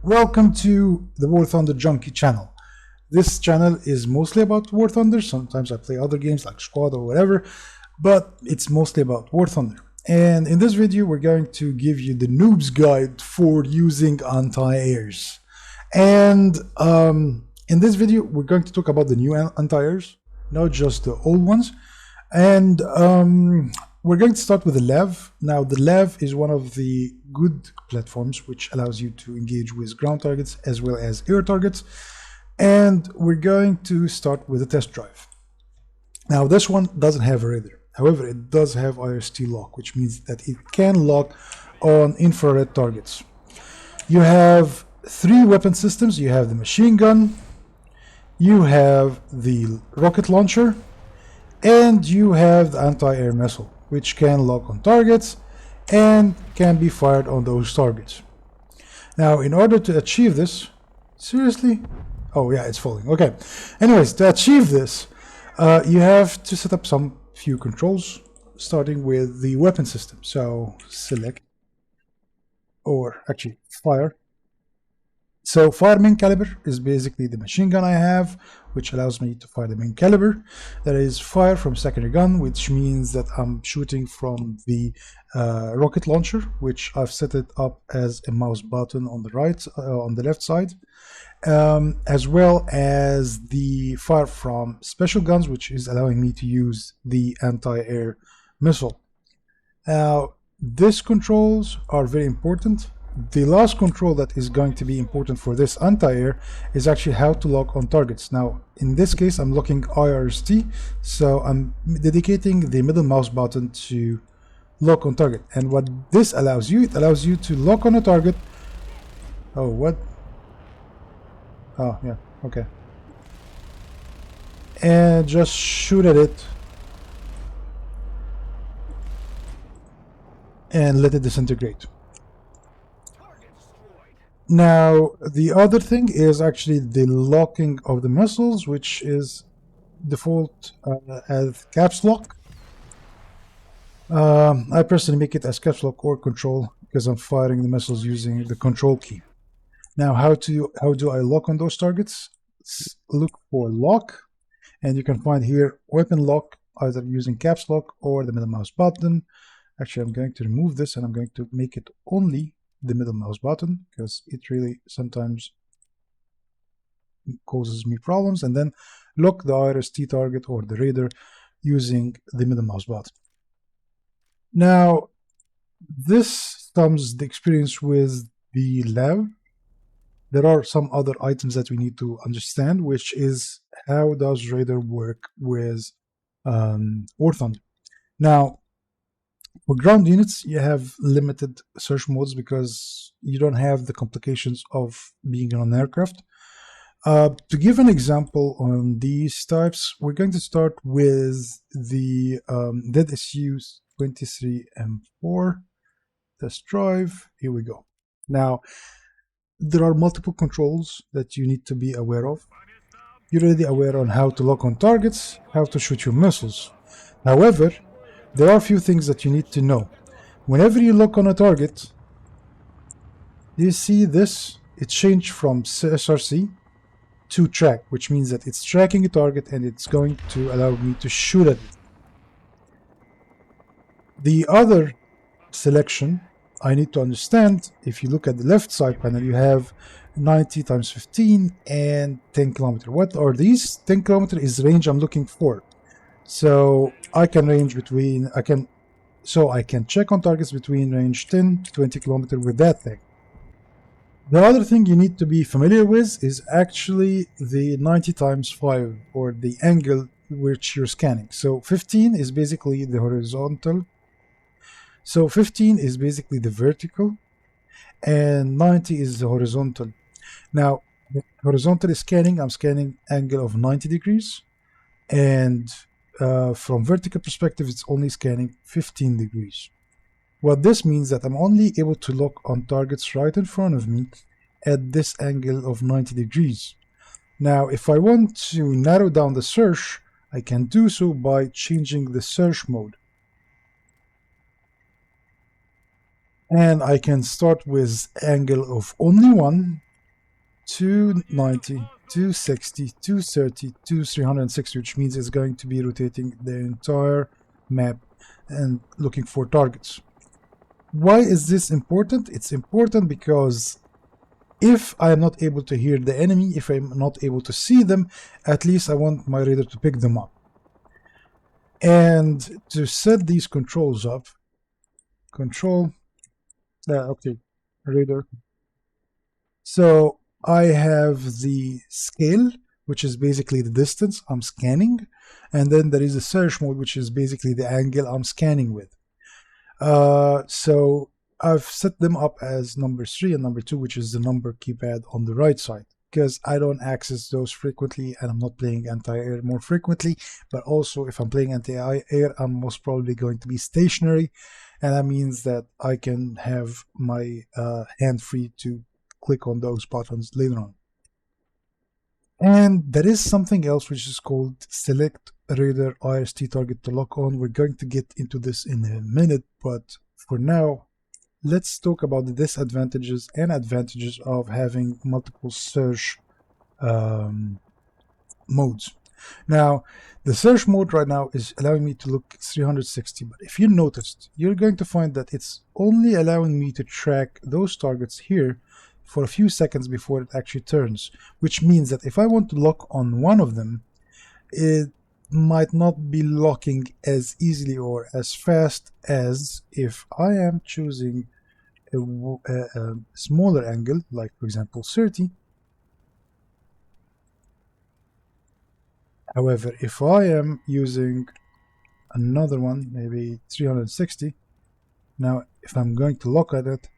Welcome to the War Thunder Junkie channel. This channel is mostly about War Thunder. Sometimes I play other games like Squad or whatever, but it's mostly about War Thunder. And in this video, we're going to give you the Noobs guide for using anti-airs. And in this video, we're going to talk about the new anti-airs, not just the old ones. And we're going to start with the Lev. Now, the Lev is one of the good platforms which allows you to engage with ground targets as well as air targets. And we're going to start with a test drive. Now, this one doesn't have a radar. However, it does have IRST lock, which means that it can lock on infrared targets. You have three weapon systems. You have the machine gun, you have the rocket launcher, and you have the anti-air missile, which can lock on targets and can be fired on those targets. Now, in order to achieve this, seriously? Oh yeah, it's falling. Okay. Anyways, to achieve this, you have to set up some few controls, starting with the weapon system. So select, or actually fire. So fire main caliber is basically the machine gun I have, which allows me to fire the main caliber. That is fire from secondary gun, which means that I'm shooting from the rocket launcher, which I've set it up as a mouse button on the right, on the left side, as well as the fire from special guns, which is allowing me to use the anti-air missile. Now, these controls are very important. The last control that is going to be important for this anti-air is actually how to lock on targets. Now, in this case, I'm locking IRST, so I'm dedicating the middle mouse button to lock on target. And what this allows you, it allows you to lock on a target. Oh, what? Oh, yeah, okay. And just shoot at it and let it disintegrate. Now, the other thing is actually the locking of the missiles, which is default as caps lock. I personally make it as caps lock or control because I'm firing the missiles using the control key. Now, how do I lock on those targets? Look for lock, and you can find here weapon lock, either using caps lock or the middle mouse button. Actually, I'm going to remove this and I'm going to make it only the middle mouse button because it really sometimes causes me problems. And then lock the IRST target or the radar using the middle mouse button. Now, this sums the experience with the Lev. There are some other items that we need to understand, which is how does radar work with War Thunder. Now, for ground units, you have limited search modes because you don't have the complications of being on an aircraft. To give an example on these types, we're going to start with the Dead SU-23M4 test drive. Here we go. Now, there are multiple controls that you need to be aware of. You're already aware on how to lock on targets, how to shoot your missiles. However, there are a few things that you need to know. Whenever you lock on a target, you see this, it changed from SRC to track, which means that it's tracking a target and it's going to allow me to shoot at it. The other selection I need to understand, if you look at the left side panel, you have 90 times 15 and 10 kilometer. What are these? 10 kilometer is the range I'm looking for. So I can range between, I can check on targets between range 10 to 20 kilometers with that thing. The other thing you need to be familiar with is actually the 90 times 5 or the angle which you're scanning. So 15 is basically the horizontal. So 15 is basically the vertical and 90 is the horizontal. Now, horizontal is scanning, I'm scanning angle of 90 degrees. And from vertical perspective, it's only scanning 15 degrees. What this means that I'm only able to lock on targets right in front of me at this angle of 90 degrees. Now, if I want to narrow down the search, I can do so by changing the search mode. And I can start with angle of only 1 290, 260, 230, 360, which means it's going to be rotating the entire map and looking for targets. Why is this important? It's important because if I am not able to hear the enemy, if I'm not able to see them, at least I want my radar to pick them up. And to set these controls up, okay, radar. So I have the scale, which is basically the distance I'm scanning, and then there is the search mode, which is basically the angle I'm scanning with. So I've set them up as number 3 and number 2, which is the number keypad on the right side, because I don't access those frequently and I'm not playing anti-air more frequently. But also if I'm playing anti-air, I'm most probably going to be stationary, and that means that I can have my hand free to click on those buttons later on. And there is something else which is called select radar IRST target to lock on. We're going to get into this in a minute, but for now, let's talk about the disadvantages and advantages of having multiple search modes. Now, the search mode right now is allowing me to look 360, but if you noticed, you're going to find that it's only allowing me to track those targets here for a few seconds before it actually turns, which means that if I want to lock on one of them, it might not be locking as easily or as fast as if I am choosing a smaller angle, like for example 30. However, if I am using another one, maybe 360, now if I'm going to lock at it,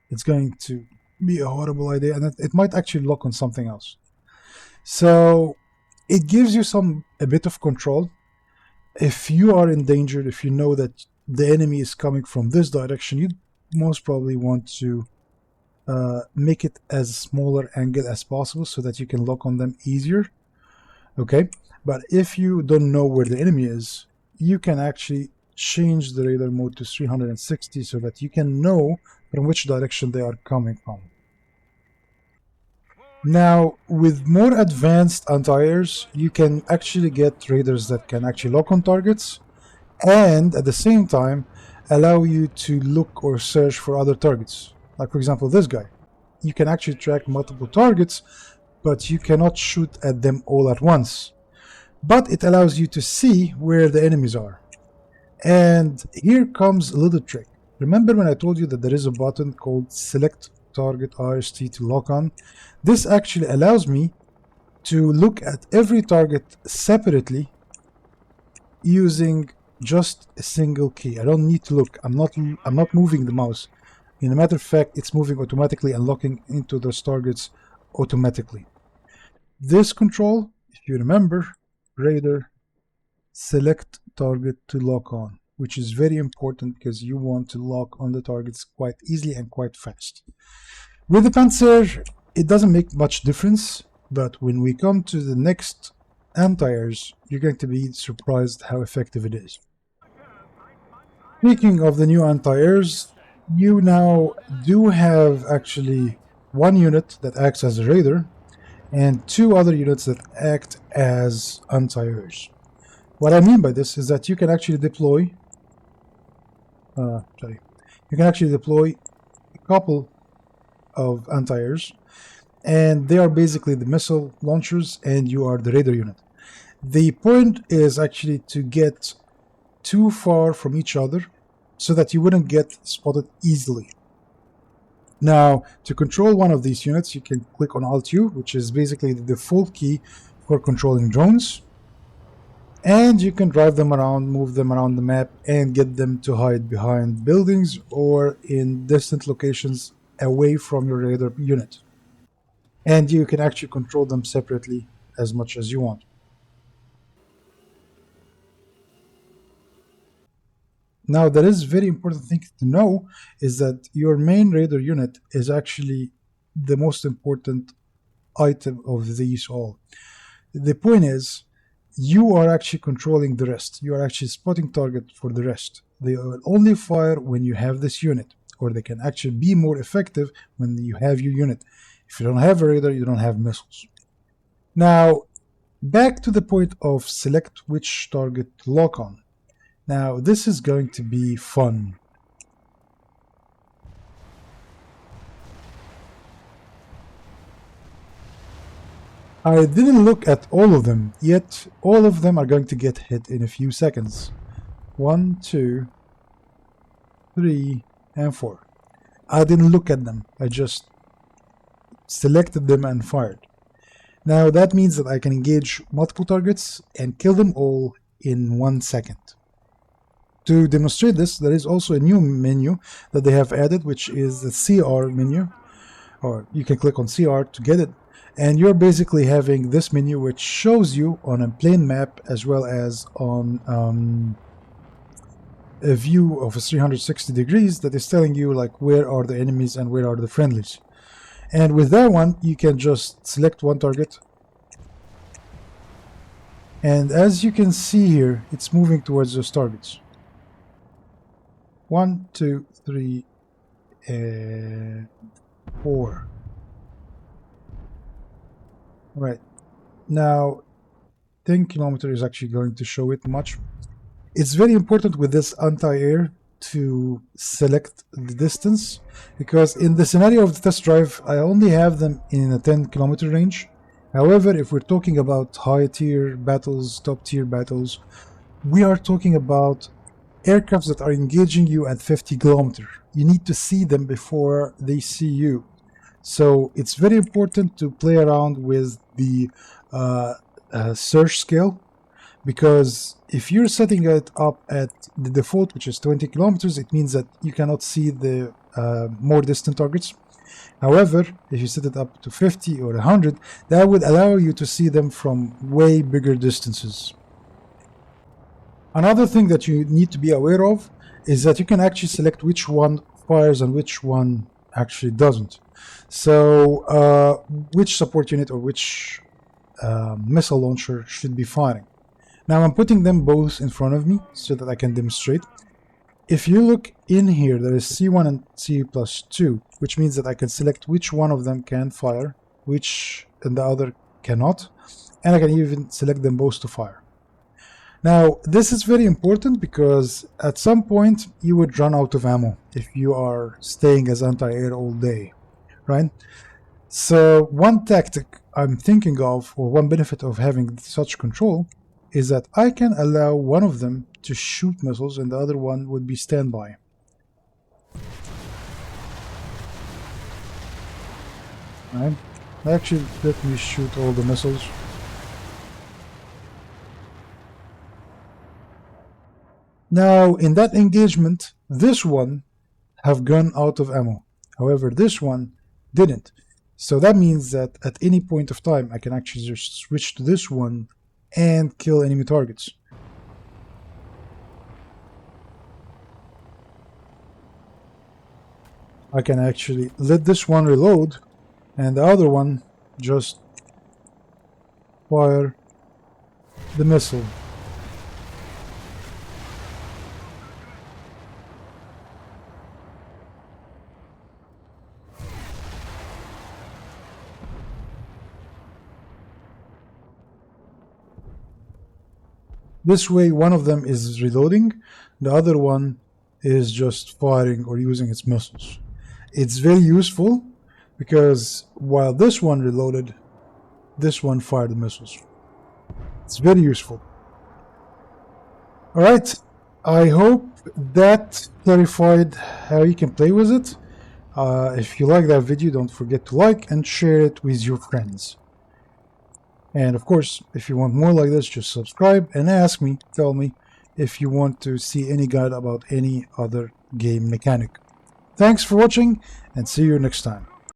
it's going to be a horrible idea, and it might actually lock on something else. So it gives you a bit of control. If you are in danger, if you know that the enemy is coming from this direction, you most probably want to make it as smaller angle as possible so that you can lock on them easier. Okay, but if you don't know where the enemy is, you can actually change the radar mode to 360 so that you can know from which direction they are coming from. Now, with more advanced anti-airs, you can actually get radars that can actually lock on targets and at the same time allow you to look or search for other targets. Like for example, this guy. You can actually track multiple targets, but you cannot shoot at them all at once. But it allows you to see where the enemies are. And here comes a little trick. Remember when I told you that there is a button called Select Target IRST to lock on? This actually allows me to look at every target separately using just a single key. I don't need to look. I'm not moving the mouse. In a matter of fact, it's moving automatically and locking into those targets automatically. This control, if you remember, radar select target to lock on, which is very important because you want to lock on the targets quite easily and quite fast. With the Panzer, it doesn't make much difference, but when we come to the next anti-airs, you're going to be surprised how effective it is. Speaking of the new anti-airs, you now do have actually one unit that acts as a radar and 2 other units that act as anti-airs. What I mean by this is that you can actually deploy a couple of anti-airs, and they are basically the missile launchers and you are the radar unit. The point is actually to get too far from each other so that you wouldn't get spotted easily. Now, to control one of these units, you can click on Alt-U, which is basically the default key for controlling drones. And you can drive them around, move them around the map, and get them to hide behind buildings or in distant locations away from your radar unit. And you can actually control them separately as much as you want. Now, there is a very important thing to know is that your main radar unit is actually the most important item of these all. The point is, you are actually controlling the rest. You are actually spotting target for the rest. They will only fire when you have this unit, or they can actually be more effective when you have your unit. If you don't have a radar, you don't have missiles. Now, back to the point of select which target to lock on. Now, this is going to be fun. I didn't look at all of them, yet all of them are going to get hit in a few seconds. 1, 2, 3, and 4. I didn't look at them, I just selected them and fired. Now that means that I can engage multiple targets and kill them all in 1 second. To demonstrate this, there is also a new menu that they have added, which is the CR menu, or you can click on CR to get it. And you're basically having this menu which shows you on a plain map as well as on a view of a 360 degrees that is telling you like where are the enemies and where are the friendlies. And with that one, you can just select one target. And as you can see here, it's moving towards those targets. 1, 2, 3, and 4. Right. Now, 10 kilometers is actually going to show it much. It's very important with this anti-air to select the distance, because in the scenario of the test drive, I only have them in a 10 kilometer range. However, if we're talking about high tier battles, top tier battles, we are talking about aircrafts that are engaging you at 50 kilometers. You need to see them before they see you. So it's very important to play around with the search scale, because if you're setting it up at the default, which is 20 kilometers, it means that you cannot see the more distant targets. However, if you set it up to 50 or 100, that would allow you to see them from way bigger distances. Another thing that you need to be aware of is that you can actually select which one fires and which one actually doesn't. So which support unit or which missile launcher should be firing. Now I'm putting them both in front of me so that I can demonstrate. If you look in here, there is C1 and C+2, which means that I can select which one of them can fire, which and the other cannot, and I can even select them both to fire. Now this is very important because at some point you would run out of ammo if you are staying as anti-air all day, right? So one tactic I'm thinking of, or one benefit of having such control, is that I can allow one of them to shoot missiles and the other one would be standby. Right? Actually, let me shoot all the missiles. Now, in that engagement, this one have gone out of ammo. However, this one didn't. So that means that at any point of time, I can actually just switch to this one and kill enemy targets. I can actually let this one reload and the other one just fire the missile. This way, one of them is reloading, the other one is just firing or using its missiles. It's very useful because while this one reloaded, this one fired the missiles. It's very useful. Alright, I hope that clarified how you can play with it. If you like that video, don't forget to like and share it with your friends. And of course, if you want more like this, just subscribe and tell me if you want to see any guide about any other game mechanic. Thanks for watching and see you next time.